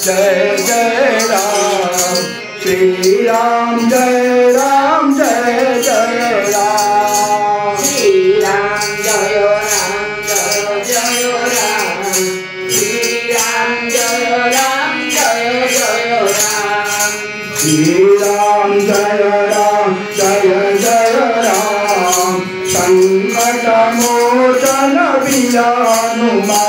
जय जय राम श्री राम जय राम जय जय राम श्री राम जय राम जय जय राम श्री राम जय राम जय जय राम श्री राम जय राम जय जय राम संकट मोचन विजानुमा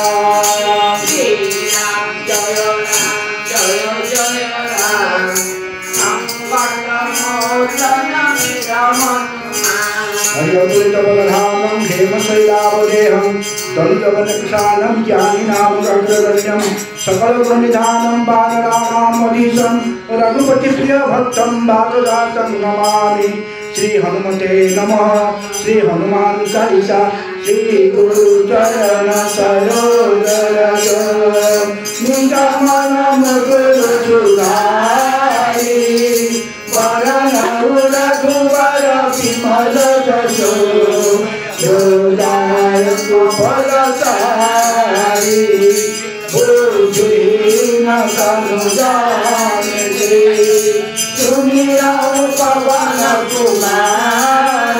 हरिवतुलितबलधामं हेमशैलावदेहं दलितवनकृशानं ज्ञानिनां अग्रगण्यं सकलगुणनिधानं बानराणां अधीशं रघुपतिप्रियभक्तं बालदासं नमामि। श्री हनुमते नमः। श्री हनुमान चालीसा। श्री गुरुचरण सरोज रज निज मन मुकुर सुधारि वरण रघुवर विमल जसो जोदायक फलचारि बुद्धिहीन तनु जानिते सुमिरौ पवन कुमार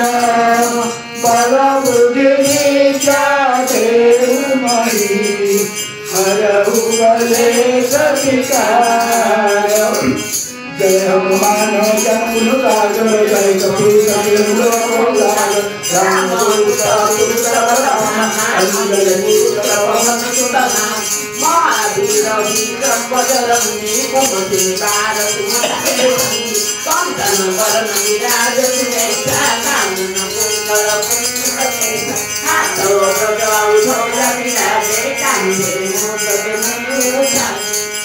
बल बुद्धि विद्या देहु महि हरहु कलेश विकार। जय हनुमान ज्ञान सागर जय कपीस राम अंजलि महावीर विक्रम बजरंगी कुमति भारत कंचन वरण विराज कानन कुंडल हाथो प्रजा विराजे कांधे मुद्गे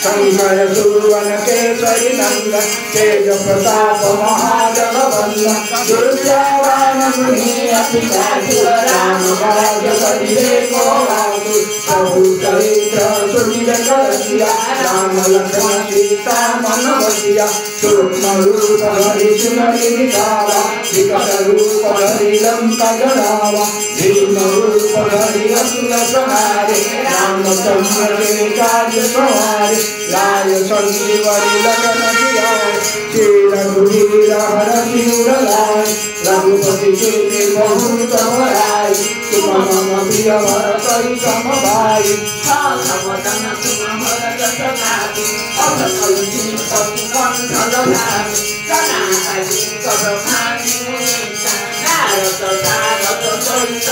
शंकर सुवन केसरी नंदन तेज प्रताप महाजगवंदन दुर्योधन मुनि अतिचातुर राम काज करिबे को आतुर प्रभु चरित्र सुनिबे करसिया राम लक्ष्मण सीता मन बसिया सूक्ष्म रूप धरि सुनरि दिखावा विकट रूप धरि लंका जलावा भीम रूप धरि असुर संहारे रामचंद्र के काज सवारे लाय संजीवनी लगन जियाए श्री रघुवीर हरषि उर लाए रघुपति के बहुत बड़ाई तुम मम प्रिय भरत सम भाई समदन तुम भरत सनातु अथ कलुषि पति कंठ लगामि सनातनि कद खानि मुनीसा नारद सारद सहित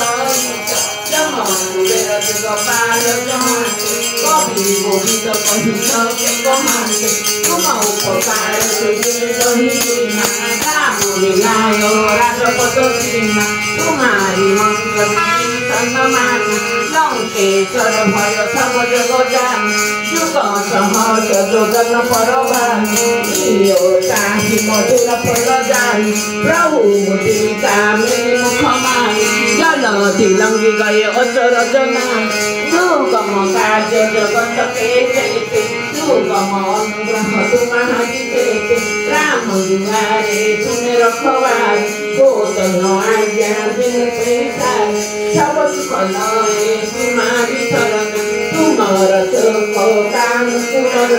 जम कुबेर गोपाल जहांते कवि गोविंद कहि कहांते तुम उपकार से दही दीना राम मिलाय राजपद दीना तुम्हारी मंगल सन्मानी लंकेश्वर भय सब जग जानी जुग सहज जोगन परवानी लियो ताहि मधुर फल जानी प्रभु मुद्रिका मेरे मुख मानी जल तिलंगी गए अचर जनानी दुर्गम कार्य जगत के चलते दुर्गम अनुग्रह तुम्हारी देते राम दुआरे सुने रखवारे होत न आज्ञा दिन पेशारे सब सुख लए तुम्हारी शरण तुम्हारा चोख काम कुमर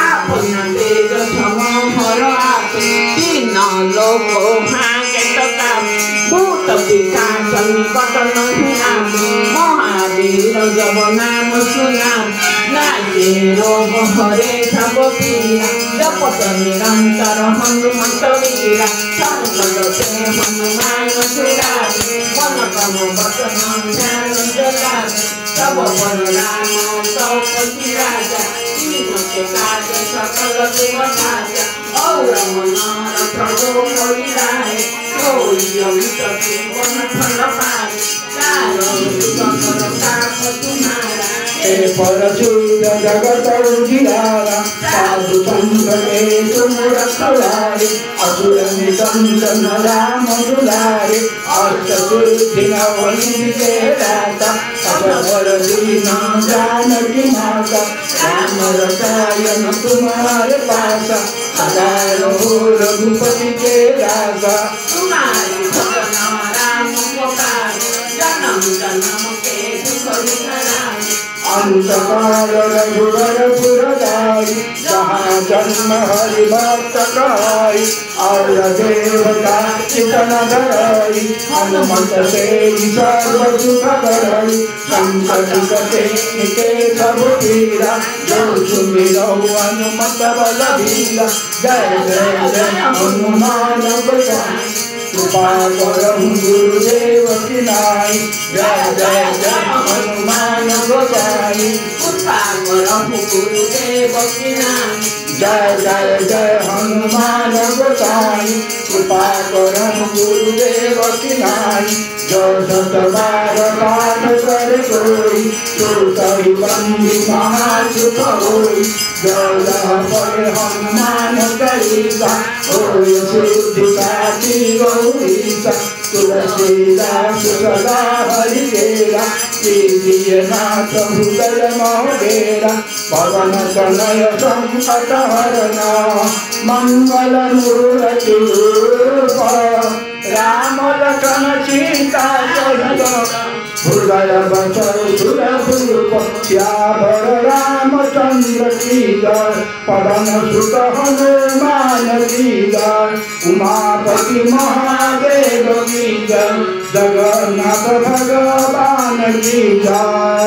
आपन तेज समहर आपे तीन लोक भागे काम भूत पिशाच निकट नहीं आवे महावीर जब नाम सुनाम नाचे रोग हरे सब पीरा जपत निरंतर हनुमंत वीरा संकट से हनुमान छुड़ावे मन क्रम वचन ध्यान जगावे सब पर राम सौपति राजा तीन के काज सकल तुम साजा और मन प्रभु करिलाए कोई अमित जीवन फल पाए चारों सुंदर काम तुम्हारा हे परचूत जगत उजियारा साधु संत के तुम रखवारे असुर निकंदन राम दुलारे अष्ट सिद्धि नवनीत के दाता सबर दीन जानकी माता राम रसायन तुम्हारे पासा सदाय हो रघुपति के राजा तुम्हारी भजन राम पुकारे जन्म जन्म के दुख विहरावे अंतकाल रघुवर पुरदारे आई, जहाँ जन्म हरि भक्त गाई, और देवता चितन धराई, हनुमत से सर्व सुख करई, संकट कटे निके सब पीरा, जो सुमिरौ हनुमत बलबीरा। जय जय जय हनुमान गोसाई, कृपा करहु गुरुदेव की नाई। जय जय जय हनुमान गोसाई, कृपा करहु गुरुदेव की नाई। जय जय जय हनुमान गोसाई, कृपा करहु गुरुदेव की नाई। जो सत बार पाठ करे कोई, तो सही बंदी महासुख होई। जय पड़े हनुमान चालीसा, होय सिद्धि साची गौरीसा। तुलसीदास सदा हरि केरा, कीजिए नाथ हृदय मोहेरा। पवन तनय संकट हरना, मंगल मूर्ति रूप। राम लखन सीता सहित, हृदय बसौ सुरभूप। सियावर रामचंद्र की जय, पवन सुत हनुमान की जय। उमापति महादेव की जय, जगन्नाथ भगवान की जय।